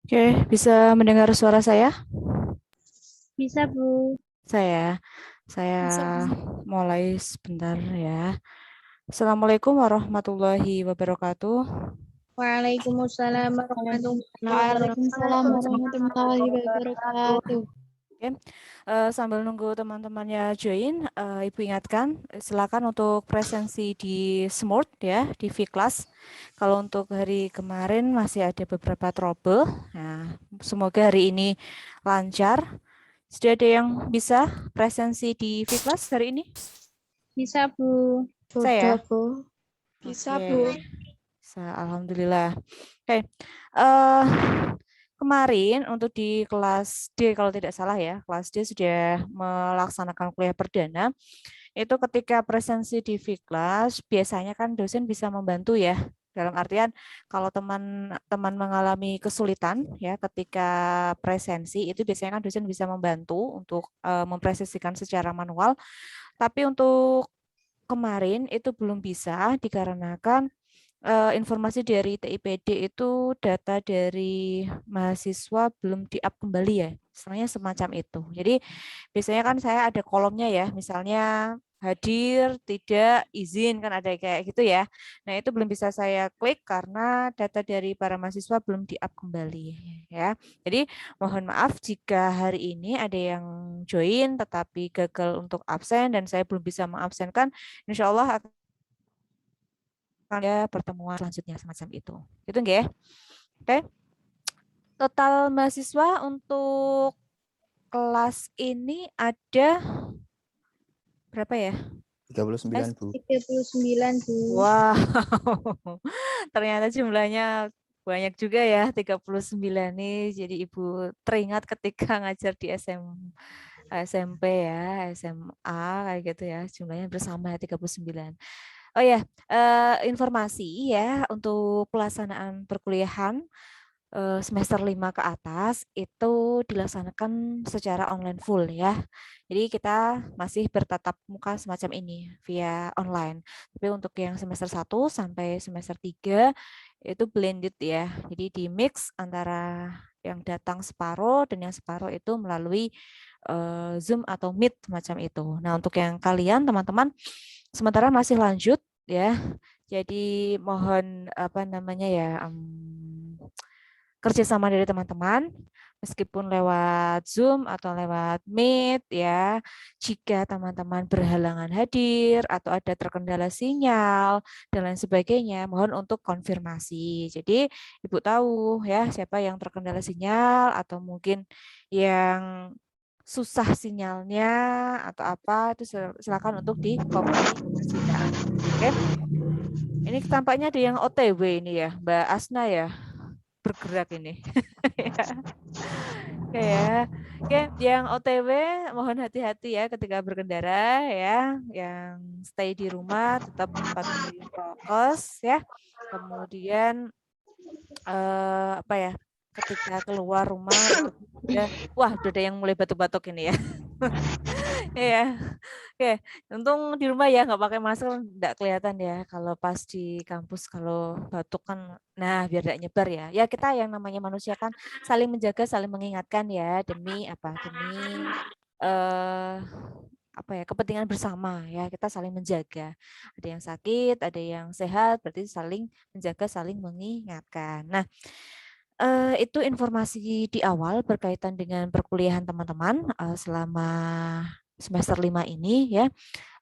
Oke, bisa mendengar suara saya? Bisa, Bu. Saya, saya Bisa, Bu. mulai sebentar ya. Assalamualaikum warahmatullahi wabarakatuh. Waalaikumsalam warahmatullahi Waalaikumsalam warahmatullahi wabarakatuh. wabarakatuh. Oke, sambil nunggu teman-temannya join, Ibu ingatkan, silakan untuk presensi di Smart ya, di V-Class. Kalau untuk hari kemarin masih ada beberapa trouble. Nah, semoga hari ini lancar. Sudah ada yang bisa presensi di V-Class hari ini? Bisa, Bu. Saya? Sudah, Bu. Bisa, Oke, Bu. Alhamdulillah. Oke, kemarin untuk di kelas D kalau tidak salah ya, kelas D sudah melaksanakan kuliah perdana. Itu ketika presensi di V-Class, biasanya kan dosen bisa membantu ya. Dalam artian kalau teman-teman mengalami kesulitan ya ketika presensi itu biasanya kan dosen bisa membantu untuk mempresentasikan secara manual. Tapi untuk kemarin itu belum bisa dikarenakan informasi dari TIPD itu data dari mahasiswa belum di-up kembali ya, istilahnya semacam itu. Jadi biasanya kan saya ada kolomnya ya, misalnya hadir, tidak, izin, kan ada kayak gitu ya. Nah itu belum bisa saya klik karena data dari para mahasiswa belum di-up kembali ya. Jadi mohon maaf jika hari ini ada yang join tetapi gagal untuk absen dan saya belum bisa mengabsenkan, insya Allah ada pertemuan selanjutnya semacam itu. Gitu nggih? Oke. Total mahasiswa untuk kelas ini ada berapa ya? 39, Bu. 39, Bu. Wow. Ternyata jumlahnya banyak juga ya, 39 nih. Jadi Ibu teringat ketika ngajar di SMP ya, SMA kayak gitu ya. Jumlahnya bersama ya 39. Oh ya, informasi ya untuk pelaksanaan perkuliahan semester 5 ke atas itu dilaksanakan secara online full ya. Jadi kita masih bertatap muka semacam ini via online. Tapi untuk yang semester 1 sampai semester 3 itu blended ya. Jadi di mix antara yang datang separuh dan yang separuh itu melalui Zoom atau Meet semacam itu. Nah, untuk yang kalian teman-teman sementara masih lanjut ya. Jadi mohon apa namanya ya kerjasama dari teman-teman, meskipun lewat Zoom atau lewat Meet ya. Jika teman-teman berhalangan hadir atau ada terkendala sinyal dan lain sebagainya, mohon untuk konfirmasi. Jadi Ibu tahu ya siapa yang terkendala sinyal atau mungkin yang susah sinyalnya atau apa itu silakan untuk dikomunikasikan. Oke. Ini tampaknya ada yang OTW ini ya, Mbak Asna ya, bergerak ini. Oke ya. Oke, yang OTW mohon hati-hati ya ketika berkendara ya. Yang stay di rumah tetap patuhi prokes ya. Kemudian apa ya? Ketika keluar rumah itu wah, udah ada yang mulai batuk-batuk ini ya. Iya. Oke, untung di rumah ya nggak pakai masker, nggak kelihatan ya. Kalau pas di kampus kalau batuk kan, nah biar tidak nyebar ya. Ya kita yang namanya manusia kan saling menjaga, saling mengingatkan ya demi apa? Demi eh apa ya kepentingan bersama ya kita saling menjaga. Ada yang sakit, ada yang sehat, berarti saling menjaga, saling mengingatkan. Nah, itu informasi di awal berkaitan dengan perkuliahan teman-teman selama semester 5 ini ya.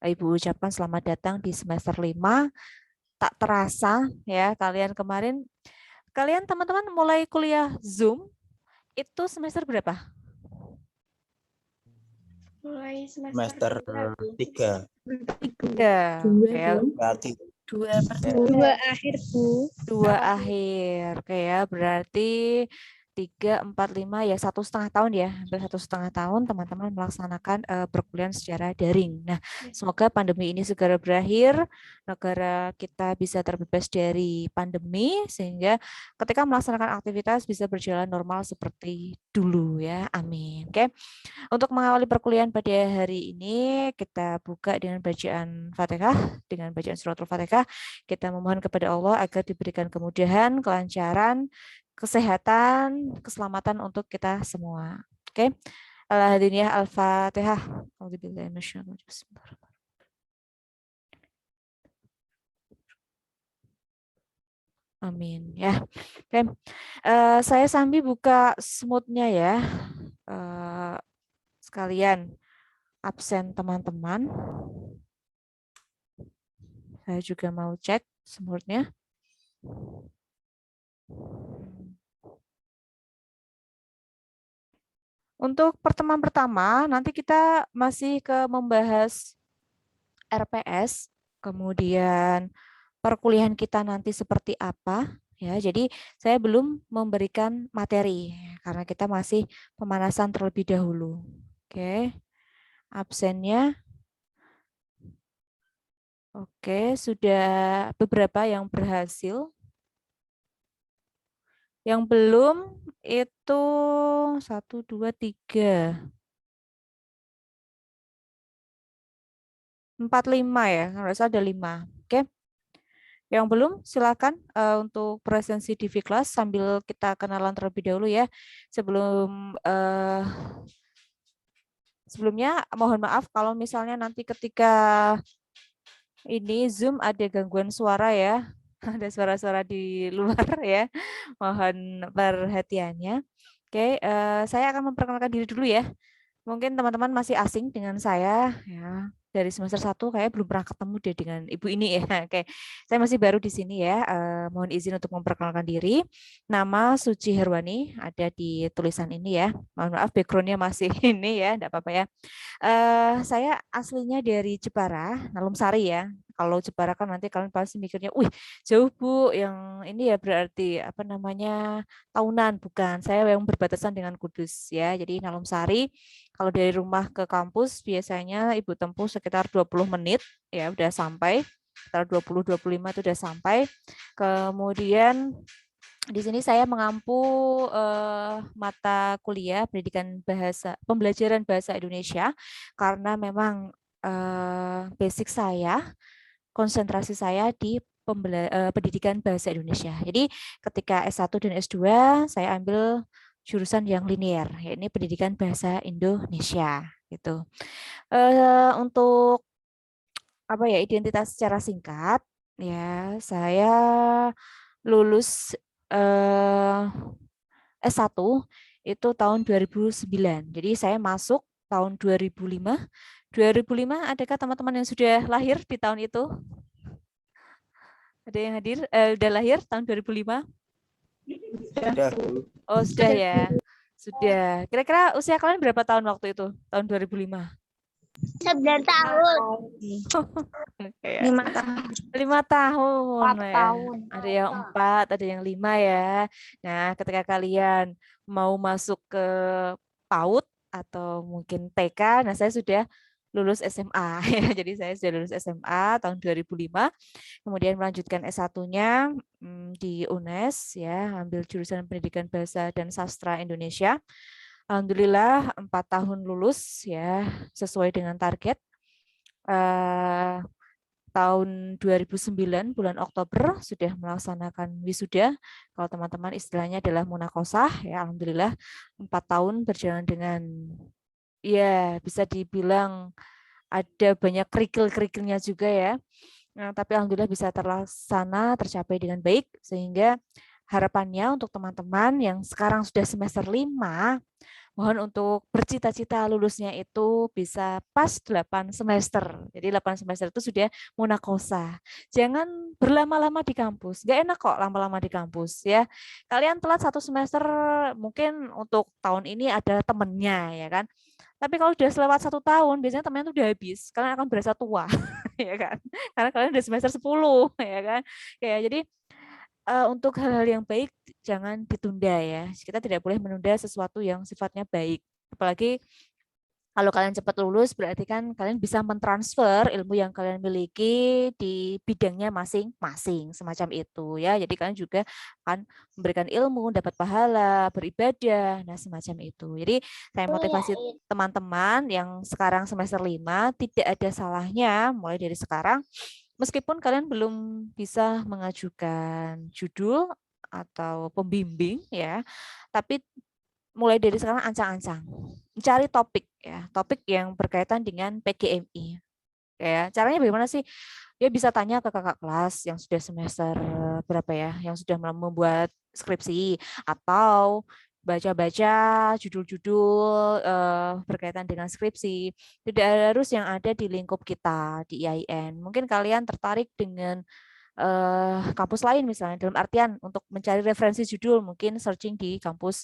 Ibu ucapkan selamat datang di semester 5. Tak terasa ya kalian teman-teman mulai kuliah Zoom itu semester berapa? Mulai Semester semester 3. 3. Kayak Berarti dua Dua akhir, Bu. 2 akhir. Kayak berarti 3, 4, 5 ya 1,5 tahun ya, hampir 1,5 tahun teman-teman melaksanakan perkuliahan secara daring. Nah, semoga pandemi ini segera berakhir, negara kita bisa terbebas dari pandemi sehingga ketika melaksanakan aktivitas bisa berjalan normal seperti dulu ya. Amin. Oke. Untuk mengawali perkuliahan pada hari ini, kita buka dengan bacaan Fatihah, dengan bacaan suratul Fatihah. Kita memohon kepada Allah agar diberikan kemudahan, kelancaran, kesehatan, keselamatan untuk kita semua. Oke. Al-Hadiniyah Al-Fatihah. Auzubillahi minasyaitonir rajim. Bismillahirrahmanirrahim. Amin ya. Oke. Saya sambil buka smooth-nya ya. Sekalian absen teman-teman. Saya juga mau cek smooth-nya. Untuk pertemuan pertama, nanti kita masih ke membahas RPS, kemudian perkuliahan kita nanti seperti apa. Ya, jadi saya belum memberikan materi karena kita masih pemanasan terlebih dahulu. Oke, absennya. Oke, sudah beberapa yang berhasil. Yang belum itu 1, 2, 3. 4, 5 ya, harus ada 5. Oke. Yang belum silakan untuk presensi di V-Class sambil kita kenalan terlebih dahulu ya. Sebelumnya mohon maaf kalau misalnya nanti ketika ini Zoom ada gangguan suara ya. Ada suara-suara di luar ya. Mohon perhatiannya. Oke, saya akan memperkenalkan diri dulu ya. Mungkin teman-teman masih asing dengan saya ya. Dari semester 1 kayak belum pernah ketemu deh dengan ibu ini ya. Oke, saya masih baru di sini ya. Mohon izin untuk memperkenalkan diri. Nama Suci Herwani ada di tulisan ini ya. Mohon maaf backgroundnya masih ini ya, enggak apa-apa ya. Saya aslinya dari Jepara, Nalumsari ya. Kalau Jepara kan nanti kalian pasti mikirnya, wih jauh Bu, yang ini ya berarti apa namanya tahunan, bukan. Saya yang berbatasan dengan Kudus ya. Jadi Nalumsari, kalau dari rumah ke kampus biasanya Ibu tempuh sekitar 20 menit ya udah sampai. Sekitar 20-25 itu udah sampai. Kemudian di sini saya mengampu mata kuliah pendidikan bahasa, pembelajaran bahasa Indonesia karena memang basic saya, konsentrasi saya di pendidikan bahasa Indonesia. Jadi ketika S1 dan S2 saya ambil jurusan yang linear, yakni pendidikan bahasa Indonesia gitu. Untuk apa ya identitas secara singkat ya saya lulus S1 itu tahun 2009. Jadi saya masuk tahun 2005. 2005 adakah teman-teman yang sudah lahir di tahun itu? Ada yang hadir? Udah lahir tahun 2005? Sudah. Oh, sudah ya. Sudah. Kira-kira usia kalian berapa tahun waktu itu? Tahun 2005? 9 tahun. 5 tahun. 5 tahun. 4 ya. tahun. Ada yang 4, ada yang 5 ya. Nah, ketika kalian mau masuk ke PAUD atau mungkin TK, nah saya sudah lulus SMA. Jadi saya sudah lulus SMA tahun 2005. Kemudian melanjutkan S1-nya di UNES ya, ambil jurusan Pendidikan Bahasa dan Sastra Indonesia. Alhamdulillah 4 tahun lulus ya, sesuai dengan target. Tahun 2009 bulan Oktober sudah melaksanakan wisuda. Kalau teman-teman istilahnya adalah munakosah ya, alhamdulillah 4 tahun berjalan dengan ya bisa dibilang ada banyak kerikil-kerikilnya juga ya. Nah, tapi alhamdulillah bisa terlaksana, tercapai dengan baik sehingga harapannya untuk teman-teman yang sekarang sudah semester 5 mohon untuk bercita-cita lulusnya itu bisa pas 8 semester. Jadi 8 semester itu sudah munakosa. Jangan berlama-lama di kampus. Gak enak kok lama-lama di kampus ya. Kalian telat 1 semester mungkin untuk tahun ini ada temennya ya kan. Tapi kalau sudah selewat 1 tahun, biasanya temennya itu udah habis. Kalian akan berasa tua, ya kan? Karena kalian udah semester 10, ya kan? Ya, jadi untuk hal-hal yang baik jangan ditunda ya. Kita tidak boleh menunda sesuatu yang sifatnya baik. Apalagi kalau kalian cepat lulus berarti kan kalian bisa mentransfer ilmu yang kalian miliki di bidangnya masing-masing semacam itu ya. Jadi kalian juga akan memberikan ilmu, dapat pahala, beribadah, nah semacam itu. Jadi saya motivasi teman-teman yang sekarang semester 5 tidak ada salahnya mulai dari sekarang meskipun kalian belum bisa mengajukan judul atau pembimbing ya, tapi mulai dari sekarang ancang-ancang mencari topik ya, topik yang berkaitan dengan PGMI. Ya, caranya bagaimana sih? Dia bisa tanya ke kakak kelas yang sudah semester berapa ya, yang sudah membuat skripsi, atau baca-baca judul-judul berkaitan dengan skripsi. Tidak harus yang ada di lingkup kita di IAIN. Mungkin kalian tertarik dengan kampus lain misalnya, dalam artian untuk mencari referensi judul, mungkin searching di kampus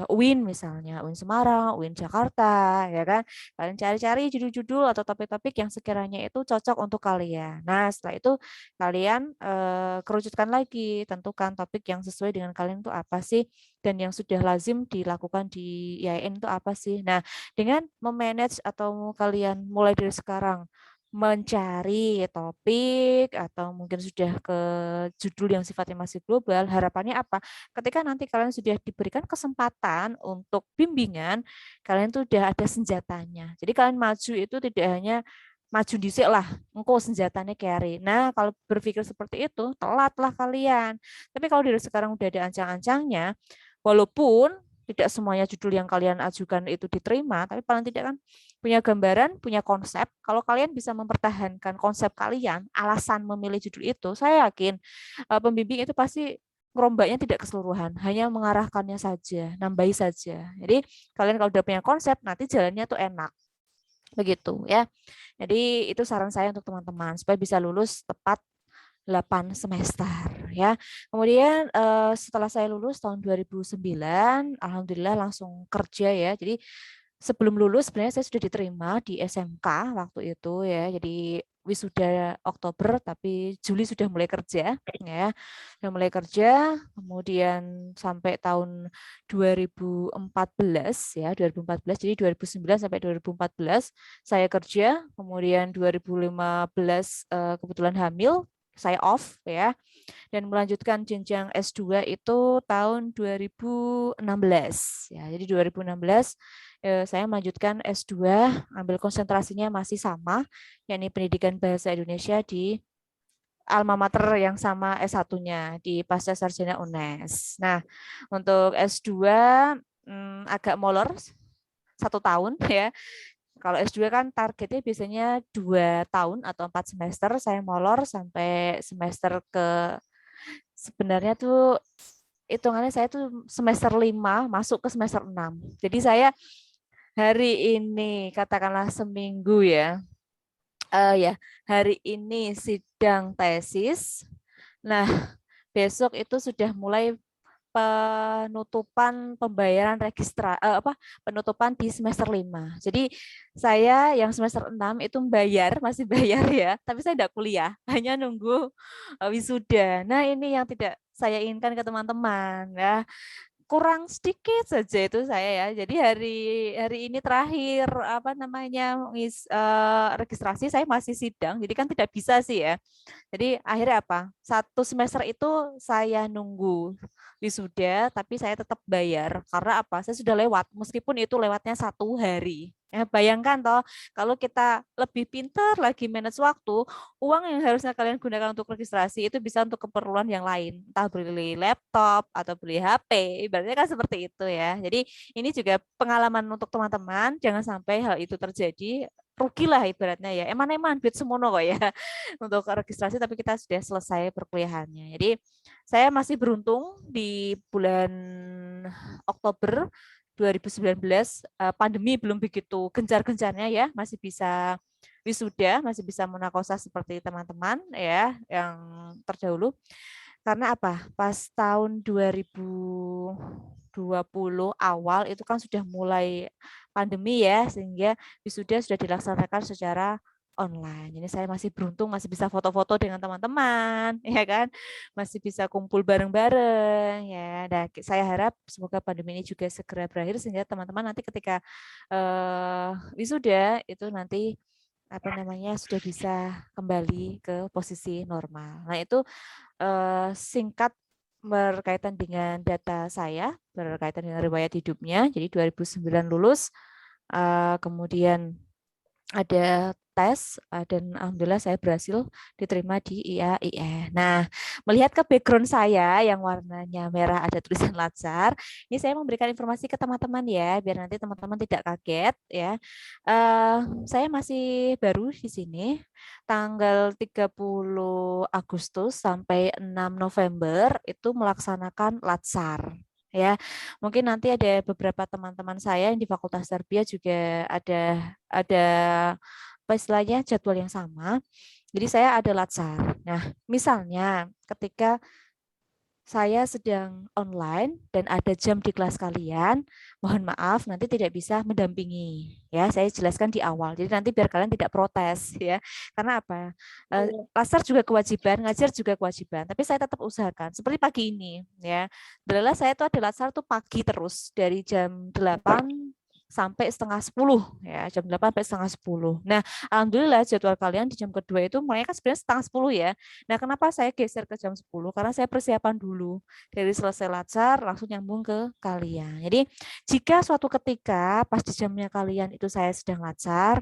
UIN misalnya, UIN Semarang, UIN Jakarta, ya kan? Kalian cari-cari judul-judul atau topik-topik yang sekiranya itu cocok untuk kalian. Nah, setelah itu kalian kerucutkan lagi, tentukan topik yang sesuai dengan kalian itu apa sih, dan yang sudah lazim dilakukan di IAIN itu apa sih. Nah, dengan memanage atau kalian mulai dari sekarang mencari topik atau mungkin sudah ke judul yang sifatnya masih global, harapannya apa? Ketika nanti kalian sudah diberikan kesempatan untuk bimbingan, kalian tuh udah ada senjatanya. Jadi kalian maju itu tidak hanya maju dhisik lah, engkau senjatanya carry. Nah, kalau berpikir seperti itu, telatlah kalian. Tapi kalau dari sekarang udah ada ancang-ancangnya, walaupun tidak semuanya judul yang kalian ajukan itu diterima, tapi paling tidak kan punya gambaran, punya konsep. Kalau kalian bisa mempertahankan konsep kalian, alasan memilih judul itu, saya yakin pembimbing itu pasti ngerombaknya tidak keseluruhan, hanya mengarahkannya saja, nambahi saja. Jadi kalian kalau udah punya konsep, nanti jalannya tuh enak. Begitu ya. Jadi itu saran saya untuk teman-teman supaya bisa lulus tepat 8 semester ya. Kemudian setelah saya lulus tahun 2009, alhamdulillah langsung kerja ya. Jadi sebelum lulus sebenarnya saya sudah diterima di SMK waktu itu ya. Jadi wisuda Oktober tapi Juli sudah mulai kerja ya. Sudah mulai kerja, kemudian sampai tahun 2014 ya, 2014. Jadi 2009 sampai 2014 saya kerja, kemudian 2015 kebetulan hamil, saya off ya, dan melanjutkan jenjang S2 itu tahun 2016 ya. Jadi 2016 saya melanjutkan S2, ambil konsentrasinya masih sama, yakni Pendidikan Bahasa Indonesia di alma mater yang sama S1-nya di Pasca Sarjana UNES. Nah, untuk S2 agak molor 1 tahun ya. Kalau S2 kan targetnya biasanya 2 tahun atau 4 semester, saya molor sampai semester ke, sebenarnya tuh hitungannya saya tuh semester 5 masuk ke semester 6. Jadi saya hari ini katakanlah seminggu ya, ya hari ini sidang tesis. Nah, besok itu sudah mulai penutupan pembayaran penutupan di semester 5. Jadi saya yang semester 6 itu masih bayar ya, tapi saya tidak kuliah, hanya nunggu wisuda. Nah, ini yang tidak saya inginkan ke teman-teman ya. Kurang sedikit saja itu saya ya. Jadi hari ini terakhir registrasi saya masih sidang. Jadi kan tidak bisa sih ya. Jadi akhirnya apa? 1 semester itu saya nunggu wisuda, tapi saya tetap bayar karena apa? Saya sudah lewat, meskipun itu lewatnya 1 hari. Ya, bayangkan toh, kalau kita lebih pintar lagi manage waktu, uang yang harusnya kalian gunakan untuk registrasi itu bisa untuk keperluan yang lain, entah beli laptop atau beli HP, ibaratnya kan seperti itu ya. Jadi ini juga pengalaman untuk teman-teman, jangan sampai hal itu terjadi, rugilah ibaratnya ya. Eman-eman duit semono kok ya untuk registrasi, tapi kita sudah selesai perkuliahannya. Jadi saya masih beruntung di bulan Oktober 2019, pandemi belum begitu gencar-gencarnya ya, masih bisa wisuda, masih bisa monakosa seperti teman-teman ya yang terdahulu. Karena apa? Pas tahun 2020 awal itu kan sudah mulai pandemi ya, sehingga wisuda sudah dilaksanakan secara online. Jadi saya masih beruntung masih bisa foto-foto dengan teman-teman, ya kan? Masih bisa kumpul bareng-bareng ya. Dan saya harap semoga pandemi ini juga segera berakhir sehingga teman-teman nanti ketika wisuda itu nanti sudah bisa kembali ke posisi normal. Nah, itu singkat berkaitan dengan data saya, berkaitan dengan riwayat hidupnya. Jadi 2009 lulus, kemudian ada tes dan alhamdulillah saya berhasil diterima di IAIN. Nah, melihat ke background saya yang warnanya merah ada tulisan Latsar, ini saya memberikan informasi ke teman-teman ya, biar nanti teman-teman tidak kaget ya. Saya masih baru di sini, tanggal 30 Agustus sampai 6 November itu melaksanakan Latsar. Ya, mungkin nanti ada beberapa teman-teman saya yang di Fakultas Tarbiyah juga ada apa istilahnya jadwal yang sama. Jadi saya ada latsar. Nah, misalnya ketika saya sedang online dan ada jam di kelas kalian, mohon maaf nanti tidak bisa mendampingi. Ya, saya jelaskan di awal. Jadi nanti biar kalian tidak protes ya. Karena apa? Latsar juga kewajiban, ngajar juga kewajiban. Tapi saya tetap usahakan. Seperti pagi ini ya. Adalah saya tuh ada latsar tuh pagi terus dari jam 8 sampai setengah 10 ya, jam 8 sampai setengah 10. Nah, alhamdulillah jadwal kalian di jam kedua itu mulai kan sebenarnya setengah 10 ya. Nah, kenapa saya geser ke jam 10? Karena saya persiapan dulu. Dari selesai latsar langsung nyambung ke kalian. Jadi, jika suatu ketika pas di jamnya kalian itu saya sedang latsar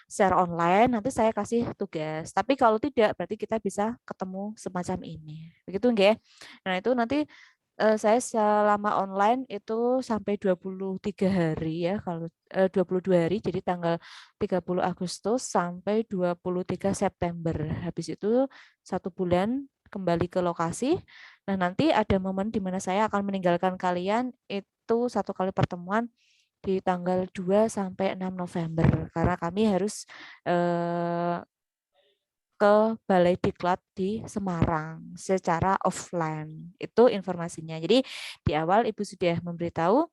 secara online, nanti saya kasih tugas. Tapi kalau tidak, berarti kita bisa ketemu semacam ini. Begitu nggih? Nah, itu nanti saya selama online itu sampai 23 hari ya, kalau 22 hari, jadi tanggal 30 Agustus sampai 23 September. Habis itu 1 bulan kembali ke lokasi. Nah, nanti ada momen di mana saya akan meninggalkan kalian itu 1 kali pertemuan di tanggal 2 sampai 6 November karena kami harus ke Balai Diklat di Semarang secara offline. Itu informasinya. Jadi di awal Ibu sudah memberitahu,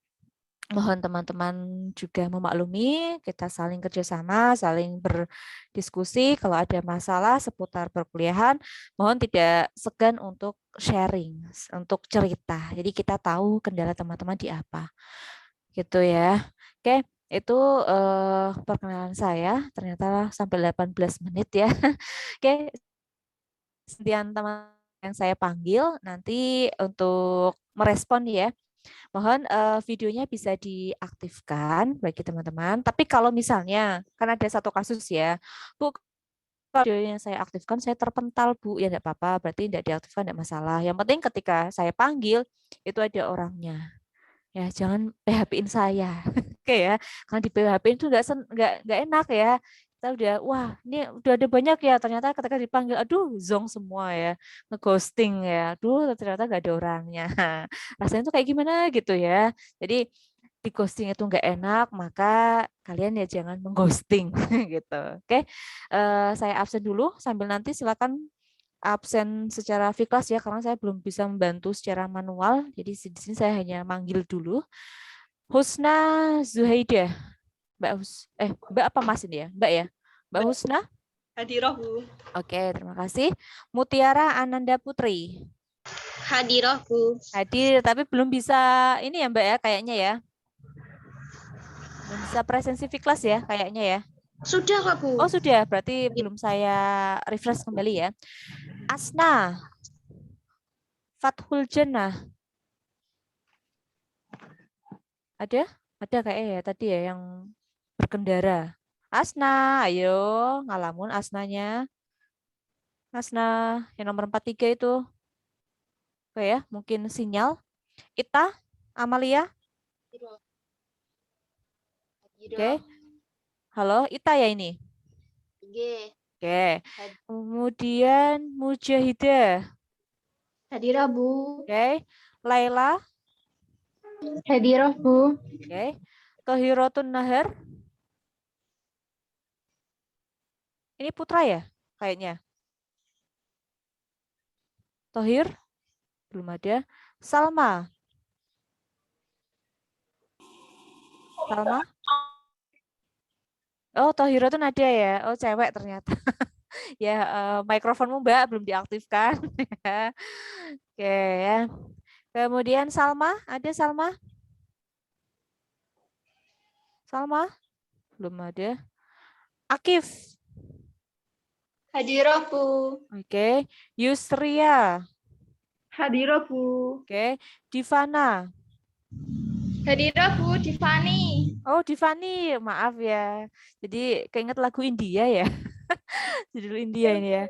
mohon teman-teman juga memaklumi, kita saling kerjasama, saling berdiskusi. Kalau ada masalah seputar perkuliahan, mohon tidak segan untuk sharing, untuk cerita. Jadi kita tahu kendala teman-teman di apa. Gitu ya. Oke, itu perkenalan saya. Ternyata sampai 18 menit ya. Oke, sekian teman yang saya panggil nanti untuk merespon ya. Mohon videonya bisa diaktifkan bagi teman-teman. Tapi kalau misalnya kan ada satu kasus ya, Bu, kalau video yang saya aktifkan saya terpental Bu, ya enggak apa-apa, berarti tidak diaktifkan enggak masalah. Yang penting ketika saya panggil itu ada orangnya. Ya, jangan PHP-in saya. Oke ya. Karena di PHP itu enggak enak ya. Kita udah, wah ini udah ada banyak ya. Ternyata ketika dipanggil, aduh zong semua ya. Ngeghosting ya. Aduh ternyata enggak ada orangnya. Rasanya tuh kayak gimana gitu ya. Jadi di ghosting itu enggak enak, maka kalian ya jangan mengghosting gitu. Oke. Saya absen dulu sambil nanti silakan absen secara fiklas ya karena saya belum bisa membantu secara manual. Jadi di sini saya hanya manggil dulu. Husna Zuhaidah. Mbak apa Mas ini ya? Mbak ya? Mbak Husna? Hadirah, Bu. Oke, terima kasih. Mutiara Ananda Putri. Hadirah, Bu. Hadir, tapi belum bisa ini ya Mbak ya kayaknya ya. Belum bisa presensi fiklas ya kayaknya ya. Sudah kok, Bu. Oh sudah, berarti belum saya refresh kembali ya. Asna. Fathul Jannah. Ada? Ada kayaknya ya tadi ya yang berkendara. Asna, ayo ngalamun Asnanya. Asna yang nomor 43 itu. Oke ya, mungkin sinyal. Ita, Amalia. Oke. Halo, Ita ya ini. Oke. Kemudian Mujahidah. Hadirah, Bu. Oke. Laila. Hadirah, Bu. Oke. Tohiratun Nahar. Ini putra ya kayaknya. Tohir. Belum ada. Salma. Salma. Oh, Tohiratun ada ya. Oh, cewek ternyata. Ya, mikrofonmu Mbak belum diaktifkan. Oke ya. Kemudian Salma, ada Salma? Salma? Belum ada. Akif. Hadirah, Bu. Oke. Yusria. Hadirah, Bu. Oke. Divana. Hadirah Bu, Tiffany. Oh, Divani, maaf ya. Jadi keinget lagu India ya. Judul India ini ya.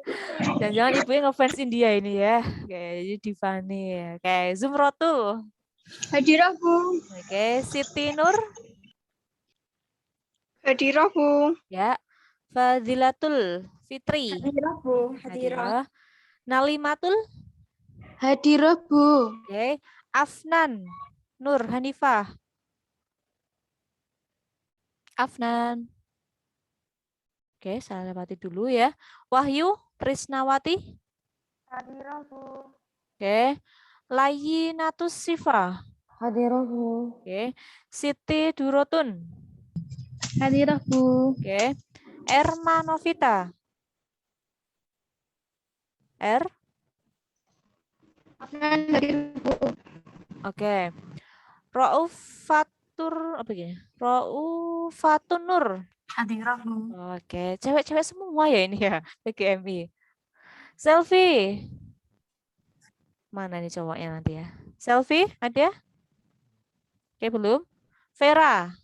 Jangan-jangan ibunya ngefans India ini ya. Oke, jadi Divani ya. Oke, Zumrotu. Hadirah Bu. Oke, Siti Nur. Hadirah, Bu. Ya. Fadilatul Fitri. Hadirah Bu. Hadirah. Nalimatul. Hadirah Bu. Oke. Afnan Nur Hanifah. Afnan. Oke, saya lewati dulu ya. Wahyu Trisnawati. Hadirah Bu. Oke. Layinatus Sifa. Hadirah Bu. Oke. Siti Durotun. Hadirah Bu. Oke. Erma Novita. R. Afnan hadirah Bu. Oke. Raufatur apa gini? Raufatun Nur. Hadirah Bu. Oke, cewek-cewek semua ya ini ya, PGMI. Selfie. Mana nih cowoknya nanti ya? Selfie ada? Oke, belum. Vera.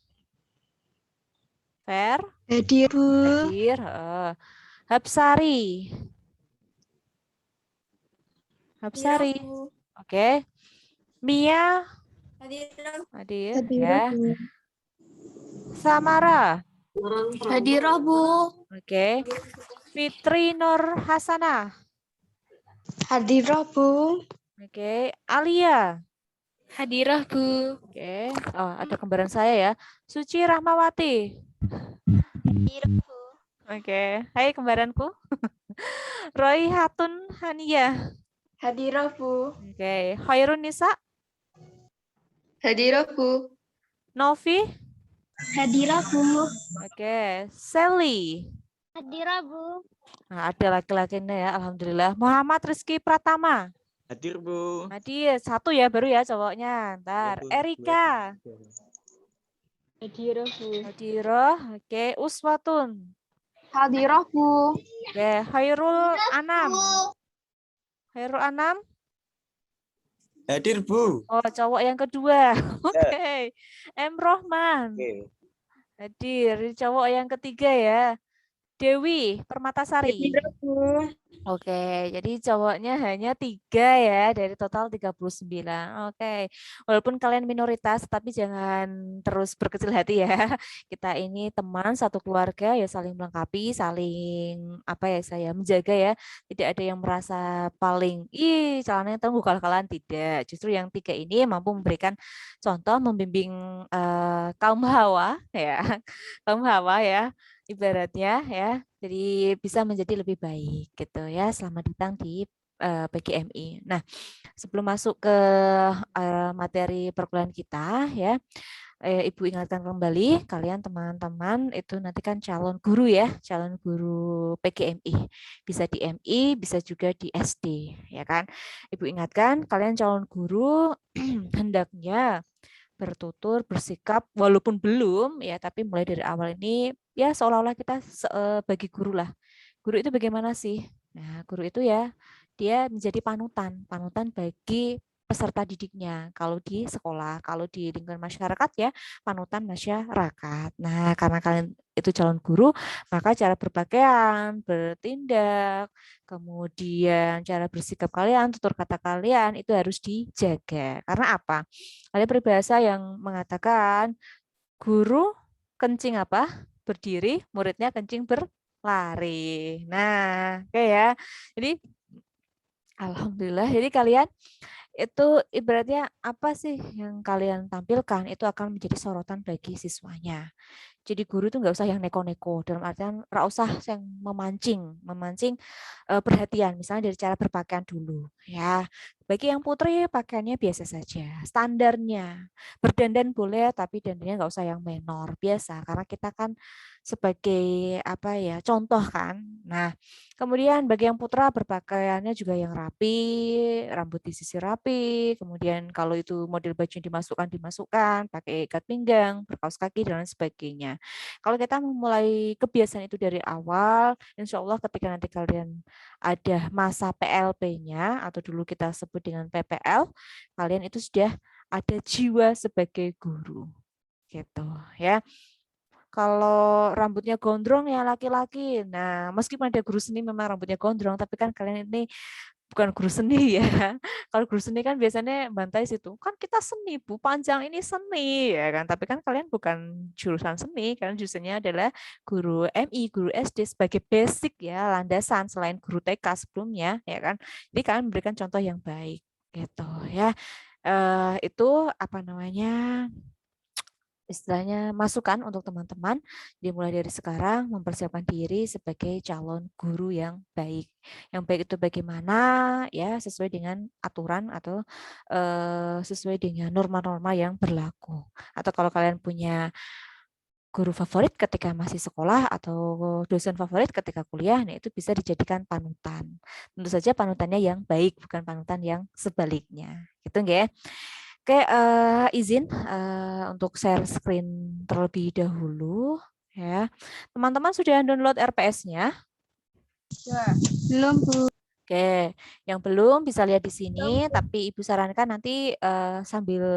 Ver. Hadir, Bu. Hadir. Hapsari. Hapsari. Oke. Mia. Hadir. Ya. Samara. Hadirah Bu. Oke. Fitri Nur Hasanah. Hadirah, Bu. Oke. Alia. Hadirah Bu. Oke. Oh, ada kembaran saya ya. Suci Rahmawati. Hadirah, Bu. Oke. Hai kembaranku. Roy Hatun Hania. Hadirah, Bu. Oke. Khairun Nisa. Hadirah, Bu. Novi. Hadirah Bu. Oke. Sally. Hadirah Bu. Nah, ada laki-lakinya ya. Alhamdulillah. Muhammad Rizky Pratama. Hadir, Bu. Hadir. Satu ya baru ya cowoknya. Ntar. Ya, Bu. Erika. Hadirah Bu. Hadiroh. Oke. Uswatun. Hadirah Bu. Oke. Khairul Anam. Khairul Anam. Hadir, Bu. Oh, cowok yang kedua. Oke. M. Rohman. Oke. Hadir. Ini cowok yang ketiga ya. Dewi Permatasari. Hadirah, Bu. Oke, jadi cowoknya hanya 3 ya dari total 39. Oke, walaupun kalian minoritas, tapi jangan terus berkecil hati ya. Kita ini teman satu keluarga ya, saling melengkapi, saling apa ya saya menjaga ya. Tidak ada yang merasa paling celananya tangguh kalah-kalahan, tidak. Justru yang 3 ini mampu memberikan contoh, membimbing kaum hawa ya, kaum hawa ya. Ibaratnya ya, jadi bisa menjadi lebih baik gitu ya. Selamat datang di PGMI. Nah, sebelum masuk ke materi perkuliahan kita ya, Ibu ingatkan kembali kalian teman-teman itu nanti kan calon guru ya, calon guru PGMI. Bisa di MI, bisa juga di SD ya kan. Ibu ingatkan kalian calon guru hendaknya bertutur, bersikap, walaupun belum ya, tapi mulai dari awal ini ya seolah-olah kita bagi guru lah. Guru itu bagaimana sih? Nah, guru itu ya dia menjadi panutan, panutan bagi peserta didiknya. Kalau di sekolah, kalau di lingkungan masyarakat ya panutan masyarakat. Nah, karena kalian itu calon guru, maka cara berpakaian, bertindak, kemudian cara bersikap kalian, tutur kata kalian itu harus dijaga. Karena apa? Ada peribahasa yang mengatakan guru kencing apa? Berdiri, muridnya kencing berlari. Nah, oke ya. Jadi alhamdulillah. Jadi kalian itu ibaratnya apa sih yang kalian tampilkan itu akan menjadi sorotan bagi siswanya. Jadi guru itu nggak usah yang neko-neko, dalam artian nggak usah yang memancing perhatian, misalnya dari cara berpakaian dulu. Ya, bagi yang putri pakaiannya biasa saja, standarnya. Berdandan boleh, tapi dandannya nggak usah yang menor, biasa. Karena kita kan sebagai apa ya contoh kan. Nah, kemudian bagi yang putra berpakaiannya juga yang rapi, rambut disisir rapi, kemudian kalau itu model baju yang dimasukkan, pakai ikat pinggang, berkaos kaki dan lain sebagainya. Kalau kita memulai kebiasaan itu dari awal, insya Allah ketika nanti kalian ada masa PLP-nya atau dulu kita sebut dengan PPL, kalian itu sudah ada jiwa sebagai guru. Gitu ya. Kalau rambutnya gondrong ya laki-laki. Nah, meskipun ada guru seni memang rambutnya gondrong, tapi kan kalian ini bukan guru seni ya. Kalau guru seni kan biasanya bantai situ. Kan kita seni, Bu. Panjang ini seni ya kan. Tapi kan kalian bukan jurusan seni, kalian jurusannya adalah guru MI, guru SD sebagai basic ya, landasan selain guru TK sebelumnya ya kan. Jadi kalian memberikan contoh yang baik gitu ya. Itu apa namanya? Istilahnya masukan untuk teman-teman dimulai dari sekarang mempersiapkan diri sebagai calon guru yang baik. Yang baik itu bagaimana ya sesuai dengan aturan atau sesuai dengan norma-norma yang berlaku. Atau kalau kalian punya guru favorit ketika masih sekolah atau dosen favorit ketika kuliah, nah itu bisa dijadikan panutan. Tentu saja panutannya yang baik, bukan panutan yang sebaliknya. Gitu nggak ya? Oke, izin untuk share screen terlebih dahulu. Ya, teman-teman sudah download RPS-nya? Belum, Bu. Oke, yang belum bisa lihat di sini, tapi Ibu sarankan nanti sambil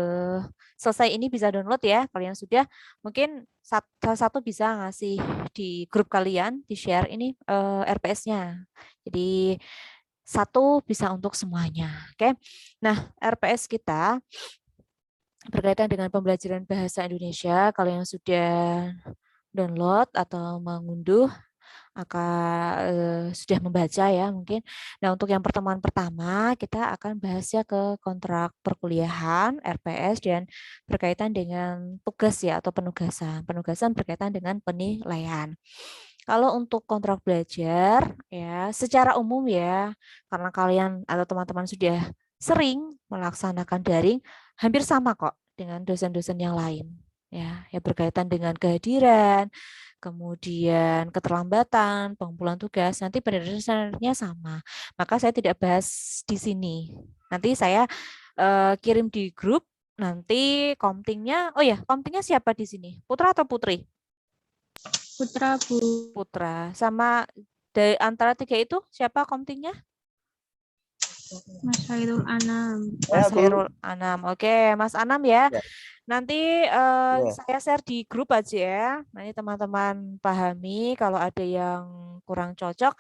selesai ini bisa download ya. Kalau yang sudah, mungkin salah satu bisa ngasih di grup kalian, di-share ini RPS-nya. Jadi satu bisa untuk semuanya. Oke, nah RPS kita berkaitan dengan pembelajaran bahasa Indonesia, kalau yang sudah download atau mengunduh sudah membaca ya mungkin. Nah, untuk yang pertemuan pertama kita akan bahasnya ke kontrak perkuliahan RPS dan berkaitan dengan tugas ya atau penugasan. Penugasan berkaitan dengan penilaian. Kalau untuk kontrak belajar ya secara umum ya karena kalian atau teman-teman sudah sering melaksanakan daring hampir sama kok dengan dosen-dosen yang lain ya berkaitan dengan kehadiran, kemudian keterlambatan, pengumpulan tugas, nanti pada dasarnya sama. Maka saya tidak bahas di sini. Nanti saya kirim di grup, nanti komtingnya, oh ya, komtingnya siapa di sini? Putra atau Putri? Putra, Bu. Putra. Sama dari antara tiga itu siapa komtingnya? Mas Hairul Anam. Mas Bu. Hairul Anam. Oke, Mas Anam ya. Ya. Nanti Ya. saya share di grup aja ya. Nanti teman-teman pahami kalau ada yang kurang cocok.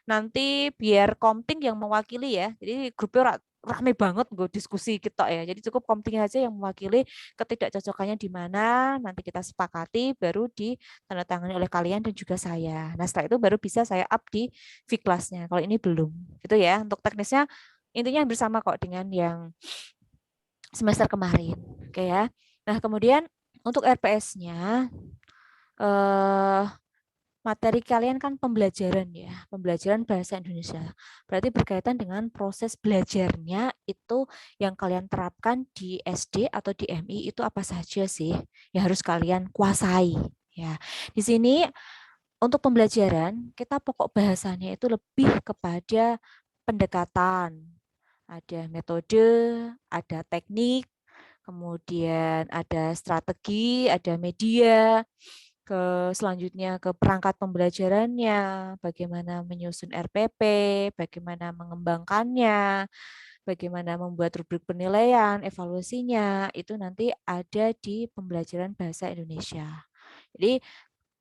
Nanti biar komting yang mewakili ya. Jadi grupnya rame banget gue diskusi kita ya. Jadi cukup komting aja yang mewakili ketidakcocokannya di mana. Nanti kita sepakati baru ditandatangani oleh kalian dan juga saya. Nah setelah itu baru bisa saya up di Viklasnya. Kalau ini belum. Gitu ya. Untuk teknisnya intinya bersama kok dengan yang semester kemarin. Oke ya. Nah, kemudian untuk RPS-nya materi kalian kan pembelajaran ya, pembelajaran bahasa Indonesia. Berarti berkaitan dengan proses belajarnya itu yang kalian terapkan di SD atau di MI itu apa saja sih yang harus kalian kuasai ya. Di sini untuk pembelajaran kita pokok bahasanya itu lebih kepada pendekatan. Ada metode, ada teknik, kemudian ada strategi, ada media, selanjutnya ke perangkat pembelajarannya, bagaimana menyusun RPP, bagaimana mengembangkannya, bagaimana membuat rubrik penilaian, evaluasinya, itu nanti ada di pembelajaran bahasa Indonesia. Jadi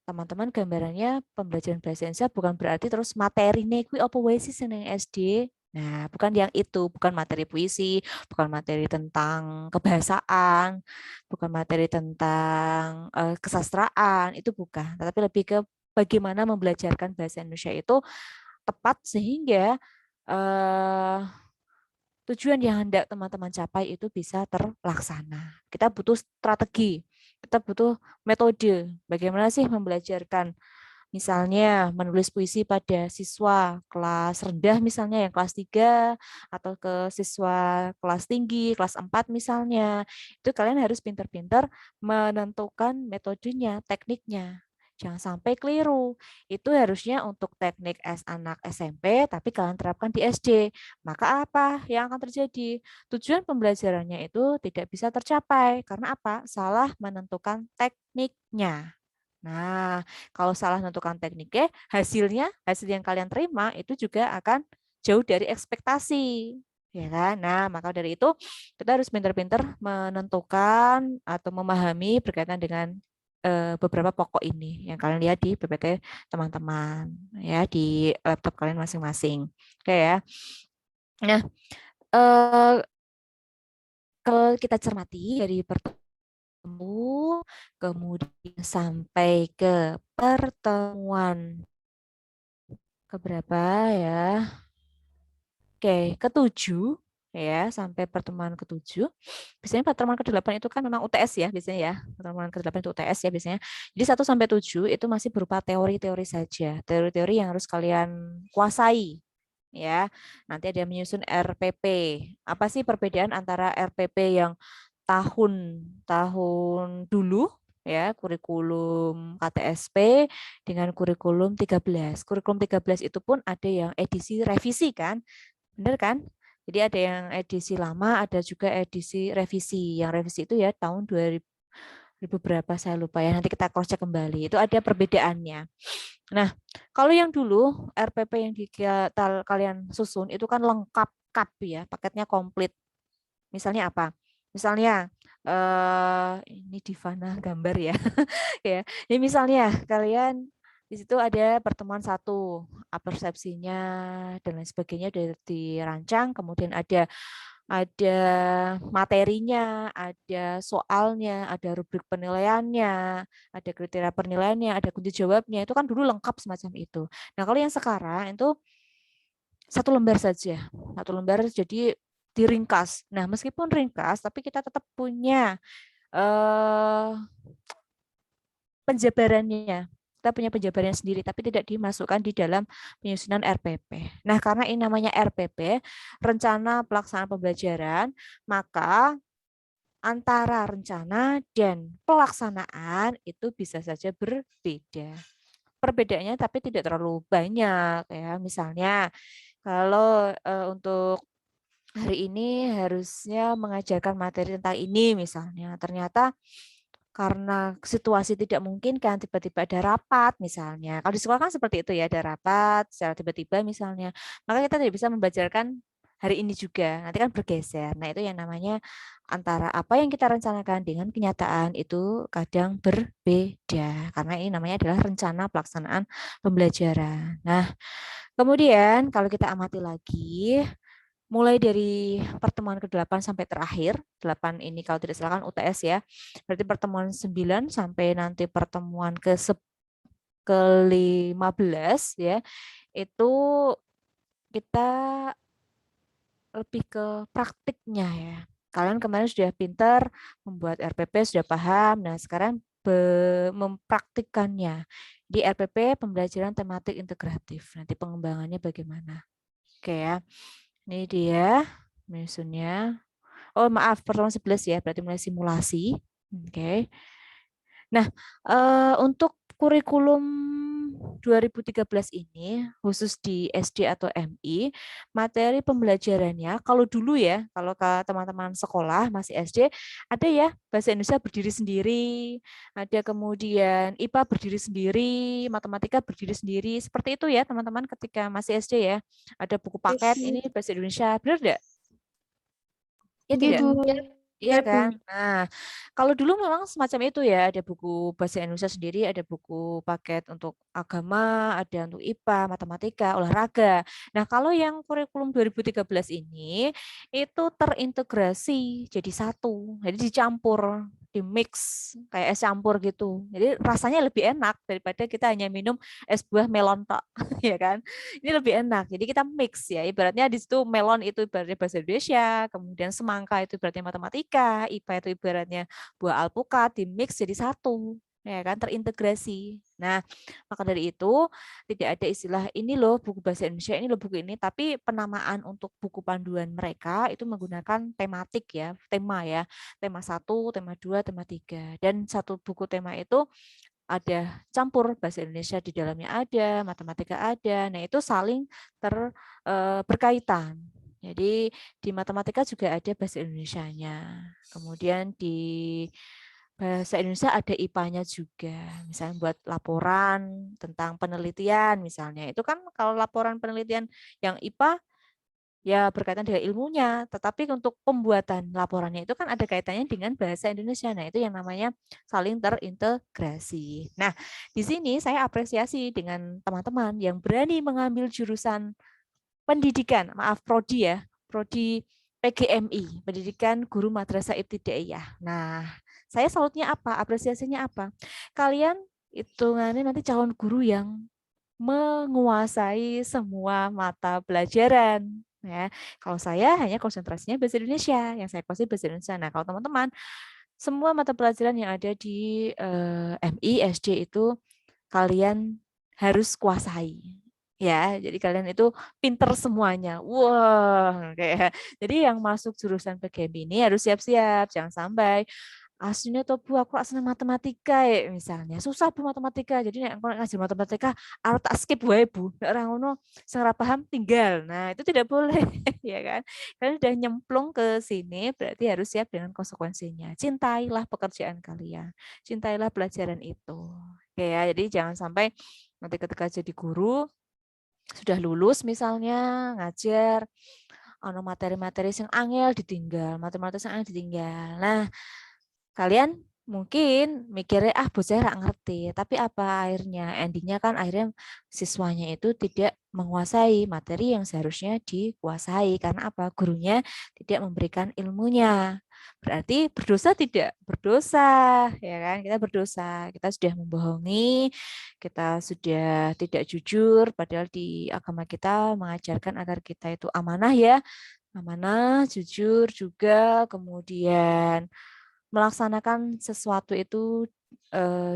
teman-teman gambarannya pembelajaran bahasa Indonesia bukan berarti terus materi kuwi apa wae sih seneng SD. Nah, bukan yang itu, bukan materi puisi, bukan materi tentang kebahasaan, bukan materi tentang kesastraan, itu bukan. Tetapi lebih ke bagaimana membelajarkan bahasa Indonesia itu tepat sehingga tujuan yang hendak teman-teman capai itu bisa terlaksana. Kita butuh strategi, kita butuh metode. Bagaimana sih membelajarkan misalnya menulis puisi pada siswa kelas rendah misalnya yang kelas 3 atau ke siswa kelas tinggi, kelas 4 misalnya. Itu kalian harus pintar-pintar menentukan metodenya, tekniknya. Jangan sampai keliru. Itu harusnya untuk teknik anak SMP, tapi kalian terapkan di SD. Maka apa yang akan terjadi? Tujuan pembelajarannya itu tidak bisa tercapai. Karena apa? Salah menentukan tekniknya. Nah, kalau salah menentukan tekniknya, hasil yang kalian terima itu juga akan jauh dari ekspektasi. ya kan? Nah, maka dari itu kita harus pintar-pintar menentukan atau memahami berkaitan dengan beberapa pokok ini yang kalian lihat di PPT teman-teman ya di laptop kalian masing-masing. Oke ya. Nah, kalau kita cermati dari pertemuan kemudian sampai ke pertemuan keberapa ya? Oke, ketujuh ya sampai pertemuan ketujuh. Biasanya pertemuan ke-8 itu kan memang UTS ya biasanya ya. Pertemuan ke-8 itu UTS ya biasanya. Jadi 1 sampai 7 itu masih berupa teori-teori saja. Teori-teori yang harus kalian kuasai ya. Nanti ada menyusun RPP. Apa sih perbedaan antara RPP yang tahun tahun dulu ya kurikulum KTSP dengan kurikulum 13. Kurikulum 13 itu pun ada yang edisi revisi kan? Benar kan? Jadi ada yang edisi lama, ada juga edisi revisi. Yang revisi itu ya tahun 2000 berapa saya lupa ya. Nanti kita cross check kembali. Itu ada perbedaannya. Nah, kalau yang dulu RPP yang kalian susun itu kan lengkap kap ya, paketnya komplit. Misalnya apa? Misalnya ini Divana gambar ya. Ya. Ini misalnya kalian di situ ada pertemuan 1, persepsinya dan lain sebagainya udah dirancang, kemudian ada materinya, ada soalnya, ada rubrik penilaiannya, ada kriteria penilaiannya, ada kunci jawabnya. Itu kan dulu lengkap semacam itu. Nah, kalau yang sekarang itu 1 lembar saja. 1 lembar jadi diringkas. Nah, meskipun ringkas, tapi kita tetap punya penjabarannya. Kita punya penjabarannya sendiri, tapi tidak dimasukkan di dalam penyusunan RPP. Nah, karena ini namanya RPP, rencana pelaksanaan pembelajaran, maka antara rencana dan pelaksanaan itu bisa saja berbeda. Perbedaannya tapi tidak terlalu banyak ya. Misalnya kalau untuk hari ini harusnya mengajarkan materi tentang ini misalnya. Ternyata karena situasi tidak mungkin kan tiba-tiba ada rapat misalnya. Kalau di sekolah kan seperti itu ya, ada rapat secara tiba-tiba misalnya. Maka kita tidak bisa membacakan hari ini juga. Nanti kan bergeser. Nah, itu yang namanya antara apa yang kita rencanakan dengan kenyataan itu kadang berbeda. Karena ini namanya adalah rencana pelaksanaan pembelajaran. Nah, kemudian kalau kita amati lagi mulai dari pertemuan ke-8 sampai terakhir, 8 ini kalau tidak salah kan UTS ya, berarti pertemuan 9 sampai nanti pertemuan ke-15 ya, itu kita lebih ke praktiknya ya. Kalian kemarin sudah pintar membuat RPP, sudah paham, nah sekarang mempraktikkannya di RPP pembelajaran tematik integratif. Nanti pengembangannya bagaimana. Oke ya. Ini dia menyusunnya. Oh maaf, pertemuan 11 ya, berarti mulai simulasi. Oke. Nah, untuk kurikulum 2013 ini, khusus di SD atau MI, materi pembelajarannya, kalau dulu ya, kalau ke teman-teman sekolah masih SD, ada ya bahasa Indonesia berdiri sendiri, ada kemudian IPA berdiri sendiri, matematika berdiri sendiri, seperti itu ya teman-teman ketika masih SD ya. Ada buku paket, ini bahasa Indonesia, benar enggak? Ya Iya, tidak? Bu. Iya Ya, Bu. kan? Nah, kalau dulu memang semacam itu ya, ada buku bahasa Indonesia sendiri, ada buku paket untuk agama, ada untuk IPA, matematika, olahraga. Nah, kalau yang kurikulum 2013 ini itu terintegrasi jadi satu, jadi dicampur, dimix kayak es campur gitu. Jadi rasanya lebih enak daripada kita hanya minum es buah melon tok, ya kan? Ini lebih enak. Jadi kita mix ya. Ibaratnya di situ melon itu ibaratnya bahasa Indonesia, kemudian semangka itu ibaratnya matematika, IPA itu ibaratnya buah alpukat, di mix jadi satu, ya kan, terintegrasi. Nah, maka dari itu tidak ada istilah ini loh buku bahasa Indonesia, ini loh buku ini, tapi penamaan untuk buku panduan mereka itu menggunakan tematik ya, tema ya, tema 1, tema 2, tema 3. Dan satu buku tema itu ada campur bahasa Indonesia di dalamnya ada, matematika ada. Nah, itu saling berkaitan. Jadi di matematika juga ada bahasa Indonesianya. Kemudian di bahasa Indonesia ada IPA-nya juga. Misalnya buat laporan tentang penelitian misalnya. Itu kan kalau laporan penelitian yang IPA ya berkaitan dengan ilmunya, tetapi untuk pembuatan laporannya itu kan ada kaitannya dengan bahasa Indonesia. Nah, itu yang namanya saling terintegrasi. Nah, di sini saya apresiasi dengan teman-teman yang berani mengambil jurusan pendidikan, maaf prodi ya, prodi PGMI, Pendidikan Guru Madrasah Ibtidaiyah. Nah, saya salutnya apa? Apresiasinya apa? Kalian hitungannya nanti calon guru yang menguasai semua mata pelajaran. Ya, kalau saya hanya konsentrasinya bahasa Indonesia, yang saya kuasai bahasa Indonesia. Nah, kalau teman-teman semua mata pelajaran yang ada di MI SD itu kalian harus kuasai. Ya, jadi kalian itu pinter semuanya. Wah, kayak jadi yang masuk jurusan PGMI ini harus siap-siap, jangan sampai aslinya tuh Bu aku asli matematika ya misalnya susah Bu matematika jadi nek aku ngajar matematika aku tak skip wae Bu nek ora ngono sing ora paham tinggal. Nah itu tidak boleh ya kan kalian sudah nyemplung ke sini berarti harus siap dengan konsekuensinya. Cintailah pekerjaan kalian, cintailah pelajaran itu. Oke ya, jadi jangan sampai nanti ketika jadi guru sudah lulus misalnya ngajar ono materi-materi sing angel ditinggal, materi-materi sing angel ditinggal. Nah, kalian mungkin mikirnya bocah rak ngerti, tapi apa akhirnya endingnya kan akhirnya siswanya itu tidak menguasai materi yang seharusnya dikuasai karena apa gurunya tidak memberikan ilmunya. Berarti berdosa tidak? Berdosa, ya kan? Kita berdosa. Kita sudah membohongi, kita sudah tidak jujur padahal di agama kita mengajarkan agar kita itu amanah ya. Amanah, jujur juga, kemudian melaksanakan sesuatu itu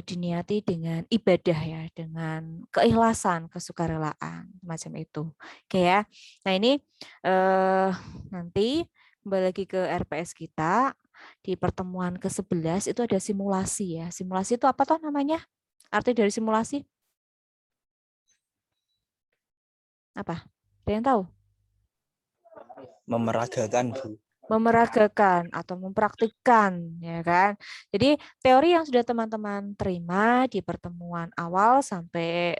diniati dengan ibadah ya, dengan keikhlasan, kesukarelaan, macam itu. Oke ya. Nah ini nanti kembali lagi ke RPS kita di pertemuan ke-11 itu ada simulasi ya. Simulasi itu apa toh namanya? Arti dari simulasi? Apa? Ada yang tahu? Memeragakan, Bu. Memeragakan atau mempraktikkan ya kan. Jadi teori yang sudah teman-teman terima di pertemuan awal sampai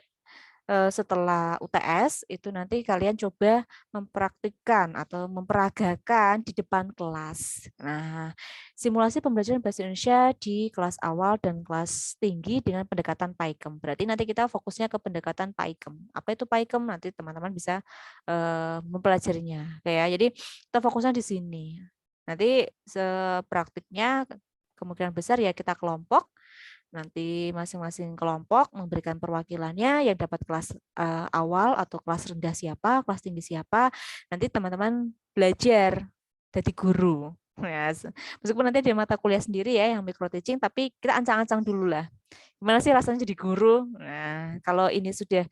setelah UTS itu nanti kalian coba mempraktikkan atau memperagakan di depan kelas. Nah, simulasi pembelajaran bahasa Indonesia di kelas awal dan kelas tinggi dengan pendekatan PAIKEM. Berarti nanti kita fokusnya ke pendekatan PAIKEM. Apa itu PAIKEM? Nanti teman-teman bisa mempelajarinya. Kayak jadi kita fokusnya di sini. Nanti praktiknya kemungkinan besar ya kita kelompok. Nanti masing-masing kelompok memberikan perwakilannya yang dapat kelas awal atau kelas rendah siapa, kelas tinggi siapa. Nanti teman-teman belajar jadi guru. Ya, meskipun nanti ada mata kuliah sendiri ya yang micro teaching, tapi kita ancang-ancang dulu lah. Gimana sih rasanya jadi guru? Nah, kalau ini sudah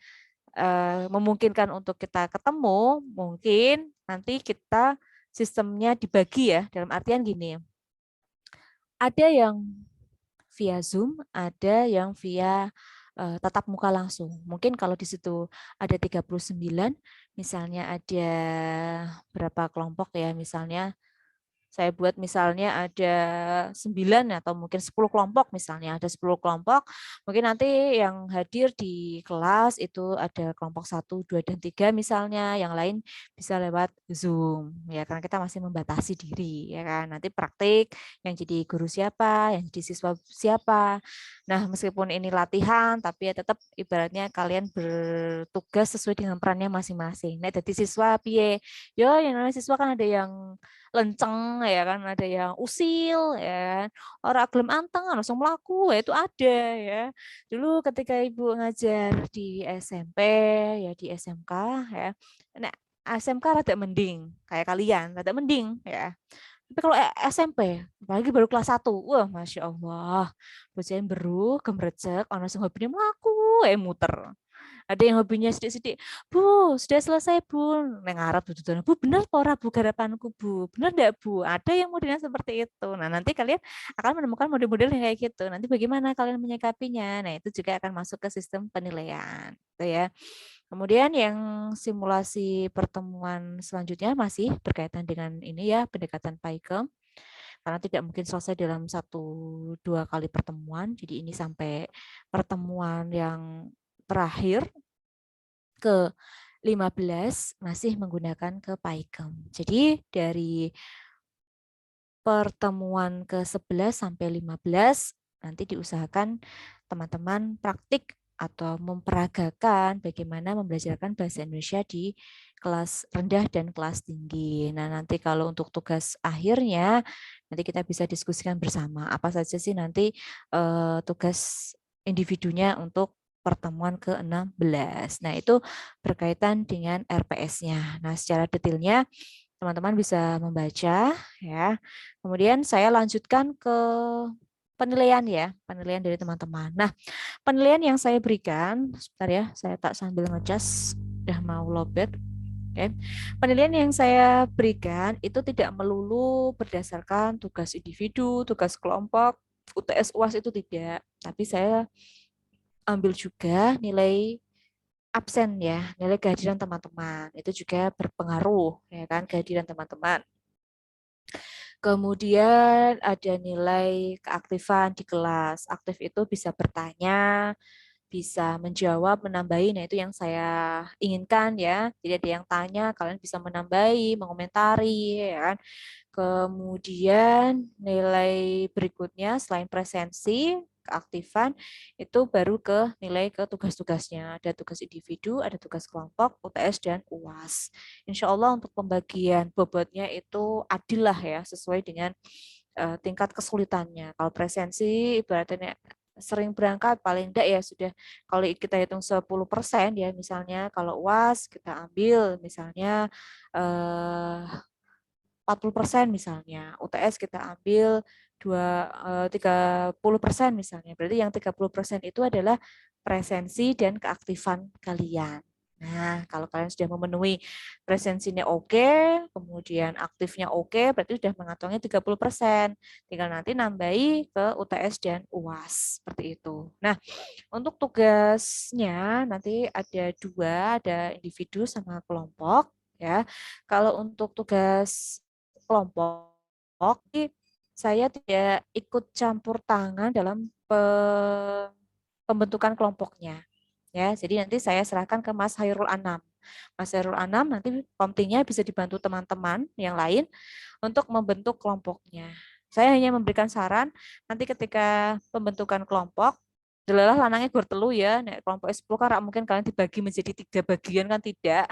memungkinkan untuk kita ketemu, mungkin nanti kita sistemnya dibagi ya, dalam artian gini. Ada yang via Zoom, ada yang via tatap muka langsung. Mungkin kalau di situ ada 39, misalnya ada berapa kelompok ya, misalnya saya buat misalnya ada 9 atau mungkin 10 kelompok misalnya, ada 10 kelompok, mungkin nanti yang hadir di kelas itu ada kelompok 1, 2, dan 3 misalnya, yang lain bisa lewat Zoom, ya karena kita masih membatasi diri, ya kan. Nanti praktik yang jadi guru siapa, yang jadi siswa siapa. Nah, meskipun ini latihan, tapi ya tetap ibaratnya kalian bertugas sesuai dengan perannya masing-masing. Nah, jadi siswa piye? Yo, yang namanya siswa kan ada yang lenceng ya kan, ada yang usil ya kan, orang gelem anteng langsung melaku ya itu ada ya. Dulu ketika ibu ngajar di SMP ya di SMK ya, nah SMK rada mending kayak kalian, rada mending ya. Tapi kalau SMP, apalagi baru kelas 1, wah Masya Allah, bocah yang beru, gemrecek, ono sing hobine mlaku, muter. Ada yang hobinya sidik-sidik, Bu, sudah selesai Bu. Neng Arab Bu, benar ora Bu garapanku Bu? Benar enggak Bu? Ada yang modelnya seperti itu. Nah, nanti kalian akan menemukan model-model yang kayak gitu. Nanti bagaimana kalian menyikapinya? Nah, itu juga akan masuk ke sistem penilaian, gitu ya. Kemudian yang simulasi pertemuan selanjutnya masih berkaitan dengan ini ya, pendekatan PAIKEM. Karena tidak mungkin selesai dalam 1-2 kali pertemuan. Jadi ini sampai pertemuan yang terakhir ke 15 masih menggunakan kepaigem. Jadi dari pertemuan ke-11 sampai 15 nanti diusahakan teman-teman praktik atau memperagakan bagaimana membelajarkan bahasa Indonesia di kelas rendah dan kelas tinggi. Nah, nanti kalau untuk tugas akhirnya nanti kita bisa diskusikan bersama apa saja sih nanti tugas individunya untuk pertemuan ke-16. Nah, itu berkaitan dengan RPS-nya. Nah, secara detailnya teman-teman bisa membaca ya. Kemudian saya lanjutkan ke penilaian ya, penilaian dari teman-teman. Nah, penilaian yang saya berikan, sebentar ya, saya tak sambil ngecas, udah mau lobet. Oke. Penilaian yang saya berikan itu tidak melulu berdasarkan tugas individu, tugas kelompok, UTS UAS itu tidak, tapi saya ambil juga nilai absen ya, nilai kehadiran teman-teman. Itu juga berpengaruh ya kan, kehadiran teman-teman. Kemudian ada nilai keaktifan di kelas. Aktif itu bisa bertanya, bisa menjawab, menambahi. Nah, itu yang saya inginkan ya. Jadi ada yang tanya, kalian bisa menambahi, mengomentari ya kan. Kemudian nilai berikutnya selain presensi, keaktifan, itu baru ke nilai ke tugas-tugasnya. Ada tugas individu, ada tugas kelompok, UTS, dan UAS. Insya Allah untuk pembagian bobotnya itu adil lah ya, sesuai dengan tingkat kesulitannya. Kalau presensi ibaratnya sering berangkat paling enggak ya sudah, kalau kita hitung 10% ya misalnya, kalau UAS kita ambil misalnya 40% misalnya, UTS kita ambil 30% misalnya. Berarti yang 30% itu adalah presensi dan keaktifan kalian. Nah, kalau kalian sudah memenuhi presensinya oke, kemudian aktifnya oke, berarti sudah mengantongi 30%. Tinggal nanti nambahi ke UTS dan UAS, seperti itu. Nah, untuk tugasnya nanti ada dua, ada individu sama kelompok. Ya, kalau untuk tugas kelompok, saya tidak ikut campur tangan dalam pembentukan kelompoknya. Ya, jadi nanti saya serahkan ke Mas Hairul Anam. Mas Hairul Anam nanti promptingnya bisa dibantu teman-teman yang lain untuk membentuk kelompoknya. Saya hanya memberikan saran nanti ketika pembentukan kelompok, delalah lanangnya bertelu ya, nek kelompok 10 kan mungkin kalian dibagi menjadi 3 bagian kan tidak.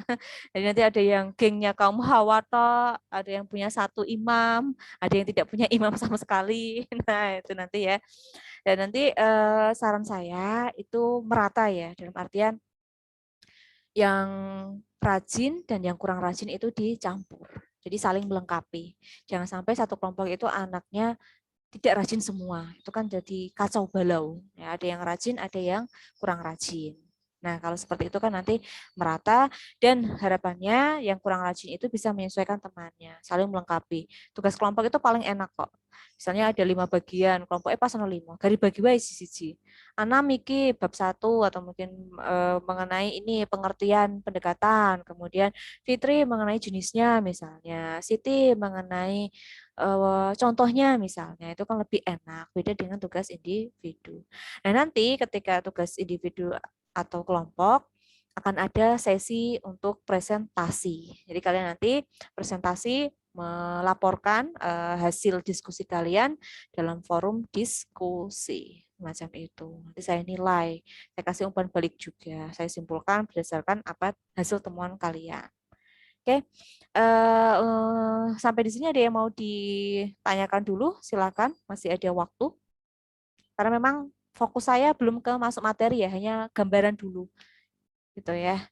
Jadi nanti ada yang gengnya kaum Hawata, ada yang punya satu imam, ada yang tidak punya imam sama sekali. Nah, itu nanti ya. Dan nanti saran saya itu merata ya, dalam artian yang rajin dan yang kurang rajin itu dicampur. Jadi saling melengkapi. Jangan sampai satu kelompok itu anaknya tidak rajin semua. Itu kan jadi kacau balau. Ya, ada yang rajin, ada yang kurang rajin. Nah, kalau seperti itu kan nanti merata dan harapannya yang kurang rajin itu bisa menyesuaikan temannya, saling melengkapi. Tugas kelompok itu paling enak kok. Misalnya ada 5 bagian, kelompoknya pas 5. Gari bagi wae siji. Ana miki bab 1 atau mungkin mengenai ini pengertian pendekatan, kemudian Fitri mengenai jenisnya misalnya, Siti mengenai contohnya misalnya, itu kan lebih enak, beda dengan tugas individu. Nah, nanti ketika tugas individu atau kelompok akan ada sesi untuk presentasi. Jadi kalian nanti presentasi melaporkan hasil diskusi kalian dalam forum diskusi macam itu. Nanti saya nilai, saya kasih umpan balik juga. Saya simpulkan berdasarkan apa hasil temuan kalian. Oke, sampai di sini ada yang mau ditanyakan dulu? Silakan, masih ada waktu. Karena memang fokus saya belum ke masuk materi ya, hanya gambaran dulu, gitu ya.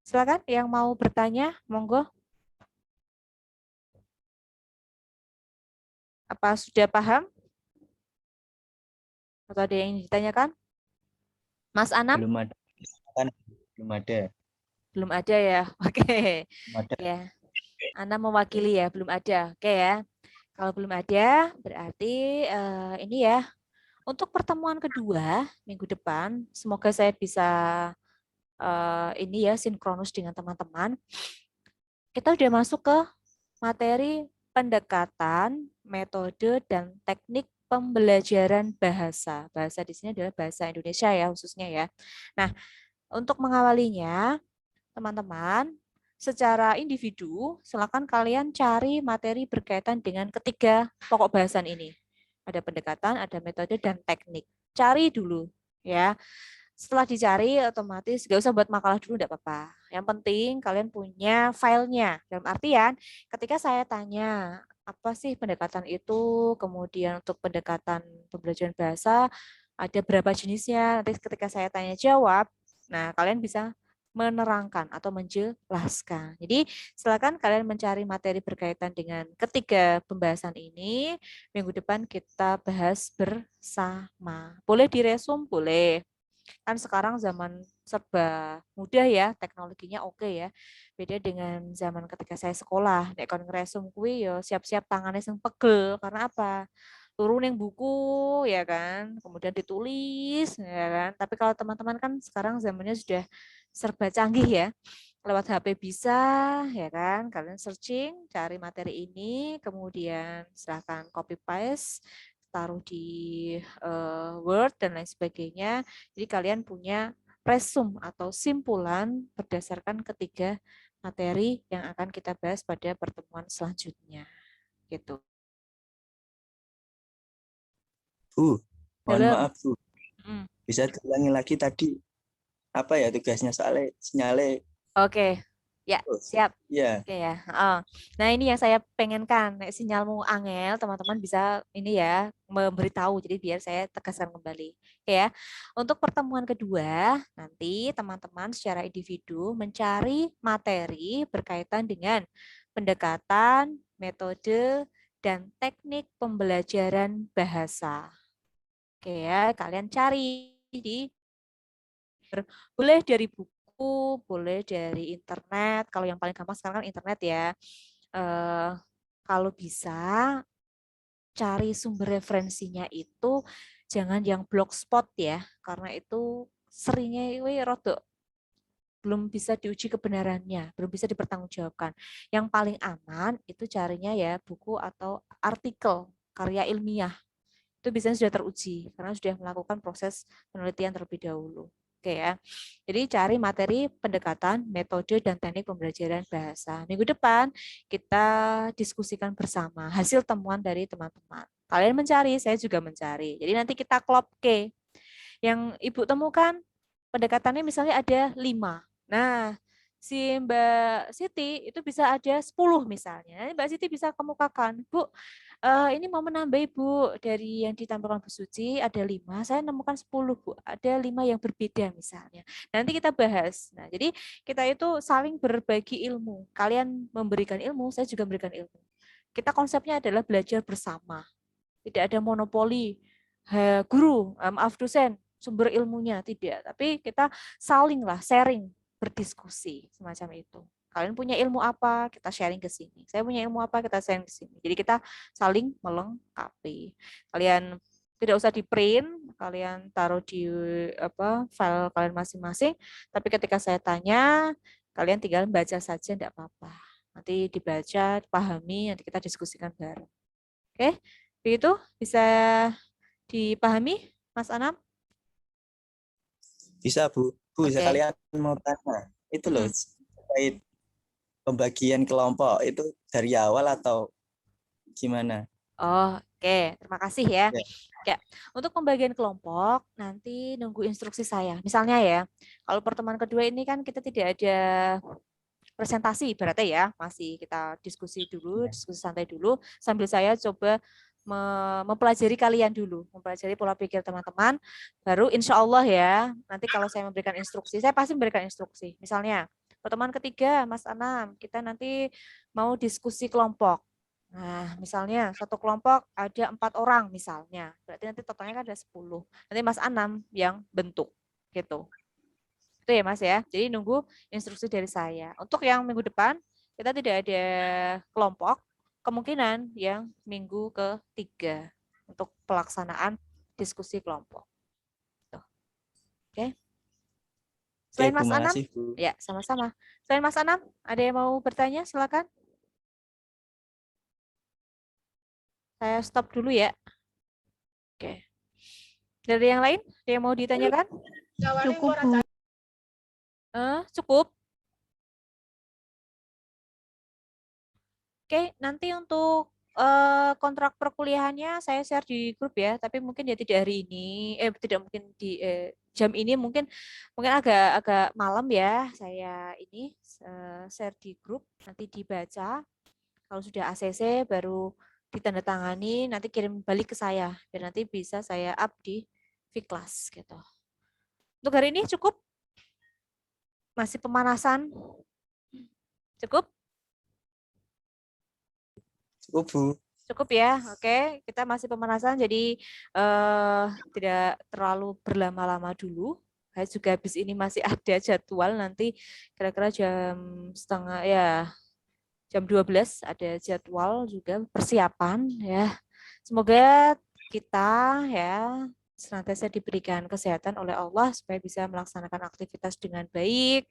Silakan yang mau bertanya, monggo. Apa sudah paham? Atau ada yang ditanyakan? Mas Anam? Belum ada. Kan belum ada. Belum ada ya. Oke. Belum ada. Ya. Anam mewakili ya, belum ada. Oke ya. Kalau belum ada, berarti ini ya. Untuk pertemuan kedua minggu depan, semoga saya bisa ini ya sinkronus dengan teman-teman. Kita udah masuk ke materi pendekatan, metode, dan teknik pembelajaran bahasa. Bahasa di sini adalah bahasa Indonesia ya khususnya ya. Nah, untuk mengawalinya, teman-teman, secara individu, silakan kalian cari materi berkaitan dengan ketiga pokok bahasan ini. Ada pendekatan, ada metode, dan teknik. Cari dulu, ya. Setelah dicari, otomatis gak usah buat makalah dulu, enggak apa-apa. Yang penting kalian punya filenya. Dalam artian, ketika saya tanya, apa sih pendekatan itu, kemudian untuk pendekatan pembelajaran bahasa, ada berapa jenisnya, nanti ketika saya tanya jawab, nah kalian bisa menerangkan atau menjelaskan. Jadi silakan kalian mencari materi berkaitan dengan ketiga pembahasan ini. Minggu depan kita bahas bersama. Boleh diresum? Boleh. Kan sekarang zaman serba mudah ya, teknologinya oke ya. Beda dengan zaman ketika saya sekolah. Nek kon ngresum kuwi ya siap-siap tangannya sing pegel. Karena apa? Turun yang buku ya kan, kemudian ditulis ya kan. Tapi kalau teman-teman kan sekarang zamannya sudah serba canggih ya. Lewat HP bisa ya kan, kalian searching, cari materi ini, kemudian silahkan copy paste, taruh di Word dan lain sebagainya. Jadi kalian punya resume atau simpulan berdasarkan ketiga materi yang akan kita bahas pada pertemuan selanjutnya. Gitu. Bu, mohon Dalam. maaf Bu. Bisa diulangi lagi tadi apa ya tugasnya soalnya sinyalnya. Oke, ya siap. Iya. Oke ya. Nah ini yang saya pengenkan. Nek sinyalmu angel, teman-teman bisa ini ya memberitahu. Jadi biar saya tegaskan kembali. Oke ya. Untuk pertemuan kedua, nanti teman-teman secara individu mencari materi berkaitan dengan pendekatan, metode, dan teknik pembelajaran bahasa. Oke ya, kalian cari di boleh dari buku, boleh dari internet. Kalau yang paling gampang sekarang kan internet ya. Kalau bisa cari sumber referensinya itu jangan yang blogspot ya, karena itu seringnya rodok belum bisa diuji kebenarannya, belum bisa dipertanggungjawabkan. Yang paling aman itu carinya ya buku atau artikel karya ilmiah. Itu biasanya sudah teruji karena sudah melakukan proses penelitian terlebih dahulu. Oke ya. Jadi cari materi pendekatan, metode, dan teknik pembelajaran bahasa. Minggu depan kita diskusikan bersama hasil temuan dari teman-teman. Kalian mencari, saya juga mencari. Jadi nanti kita klop ke. Yang Ibu temukan pendekatannya misalnya ada 5. Nah, si Mbak Siti itu bisa ada 10 misalnya. Mbak Siti bisa kemukakan, Bu, ini mau menambah Ibu dari yang ditampilkan Bu Suci ada 5, saya nemukan 10 Bu, ada 5 yang berbeda misalnya. Nanti kita bahas. Nah, jadi kita itu saling berbagi ilmu. Kalian memberikan ilmu, saya juga memberikan ilmu. Kita konsepnya adalah belajar bersama. Tidak ada monopoli guru, maaf dosen, sumber ilmunya tidak, tapi kita saling lah sharing, berdiskusi semacam itu. Kalian punya ilmu apa, kita sharing ke sini. Saya punya ilmu apa, kita sharing ke sini. Jadi kita saling melengkapi. Kalian tidak usah di print, kalian taruh di file kalian masing-masing. Tapi ketika saya tanya, kalian tinggal baca saja, tidak apa-apa. Nanti dibaca, dipahami, nanti kita diskusikan bareng. Oke, begitu bisa dipahami, Mas Anam? Bisa Bu. Bu, Oke. sekalian mau tanya. Itu loh terkait pembagian kelompok itu dari awal atau gimana? Oh, oke. Terima kasih ya. Ya. Ya. Untuk pembagian kelompok, nanti nunggu instruksi saya. Misalnya ya, kalau pertemuan kedua ini kan kita tidak ada presentasi berarti ya, masih kita diskusi dulu, diskusi santai dulu, sambil saya coba mempelajari kalian dulu, mempelajari pola pikir teman-teman, baru insya Allah ya, nanti kalau saya memberikan instruksi, saya pasti memberikan instruksi. Misalnya, pertemuan ketiga, Mas Anam, kita nanti mau diskusi kelompok. Nah, misalnya satu kelompok ada 4 orang misalnya, berarti nanti totalnya kan ada 10. Nanti Mas Anam yang bentuk, gitu. Itu ya Mas ya, jadi nunggu instruksi dari saya. Untuk yang minggu depan, kita tidak ada kelompok, kemungkinan yang minggu ketiga untuk pelaksanaan diskusi kelompok. Tuh. Oke. Selain Oke, Bu, Mas Anam, makasih, Bu. ya sama-sama. Selain Mas Anam, ada yang mau bertanya? Silakan. Saya stop dulu ya. Oke. Dari yang lain, ada yang mau ditanyakan? Cukup Bu. Cukup. Oke, nanti untuk kontrak perkuliahannya saya share di grup ya, tapi mungkin ya tidak hari ini, tidak mungkin di jam ini, mungkin agak malam ya. Saya ini share di grup, nanti dibaca. Kalau sudah ACC baru ditandatangani, nanti kirim balik ke saya dan nanti bisa saya up di Viklas gitu. Untuk hari ini cukup? Masih pemanasan? Cukup? Cukup, Bu. Cukup ya, oke. Kita masih pemanasan, jadi tidak terlalu berlama-lama dulu. Saya juga habis ini masih ada jadwal nanti kira-kira jam 12 ada jadwal juga persiapan ya. Semoga kita ya senantiasa diberikan kesehatan oleh Allah supaya bisa melaksanakan aktivitas dengan baik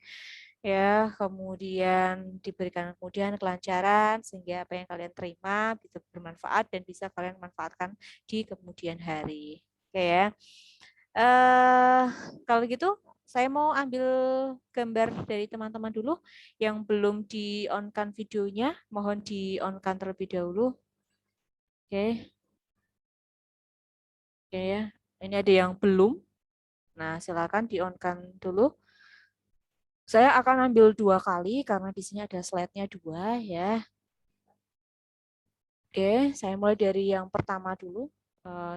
ya, kemudian diberikan kemudian kelancaran sehingga apa yang kalian terima bisa bermanfaat dan bisa kalian manfaatkan di kemudian hari. Oke ya. Kalau gitu saya mau ambil gambar dari teman-teman dulu yang belum di-on-kan videonya, mohon di-on-kan terlebih dahulu. Oke. Oke ya. Ini ada yang belum. Nah, silakan di-on-kan dulu. Saya akan ambil 2 kali karena di sini ada slide-nya 2 ya. Oke, saya mulai dari yang pertama dulu.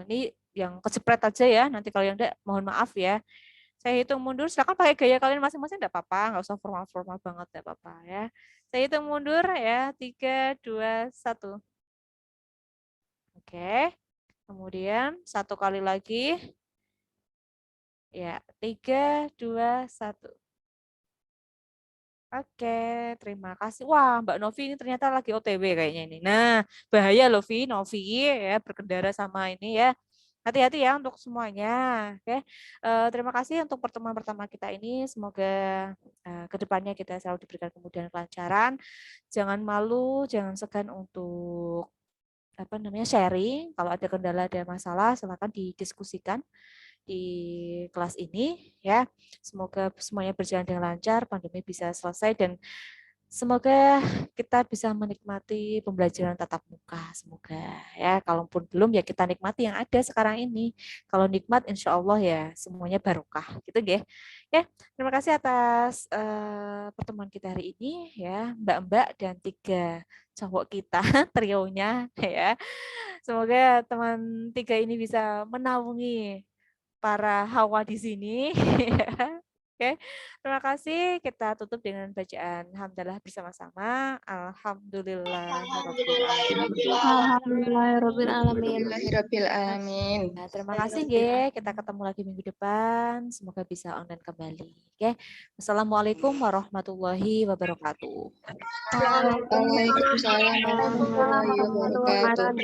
Ini yang kejepret aja ya. Nanti kalau yang enggak, mohon maaf ya. Saya hitung mundur, silakan pakai gaya kalian masing-masing, enggak apa-apa, enggak usah formal-formal banget, enggak apa-apa ya. Saya hitung mundur ya, 3, 2, 1. Oke, kemudian 1 kali lagi. Ya, 3, 2, 1. Oke, terima kasih. Wah, Mbak Novi ini ternyata lagi OTW kayaknya ini. Nah, bahaya loh, Novi ya, berkendara sama ini ya. Hati-hati ya untuk semuanya. Oke, terima kasih untuk pertemuan pertama kita ini. Semoga ke depannya kita selalu diberikan kemudahan kelancaran. Jangan malu, jangan segan untuk sharing. Kalau ada kendala, ada masalah, silakan didiskusikan di kelas ini ya. Semoga semuanya berjalan dengan lancar, pandemi bisa selesai dan semoga kita bisa menikmati pembelajaran tatap muka. Semoga ya, kalaupun belum ya kita nikmati yang ada sekarang ini. Kalau nikmat insya Allah ya semuanya barokah gitu ya. Ya, terima kasih atas pertemuan kita hari ini ya, Mbak-mbak dan 3 cowok kita trionya ya. Semoga teman 3 ini bisa menaungi para hawa di sini. Oke, terima kasih. Kita tutup dengan bacaan hamdalah bersama-sama. Alhamdulillahirobbilalamin. Alhamdulillahirobbilalamin. Nah, terima kasih, Ge. Kita ketemu lagi minggu depan. Semoga bisa online kembali. Oke, Wassalamualaikum warahmatullahi wabarakatuh. Waalaikumsalam warahmatullahi wabarakatuh.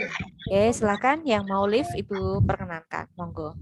Oke, silakan yang mau live Ibu perkenankan. Monggo.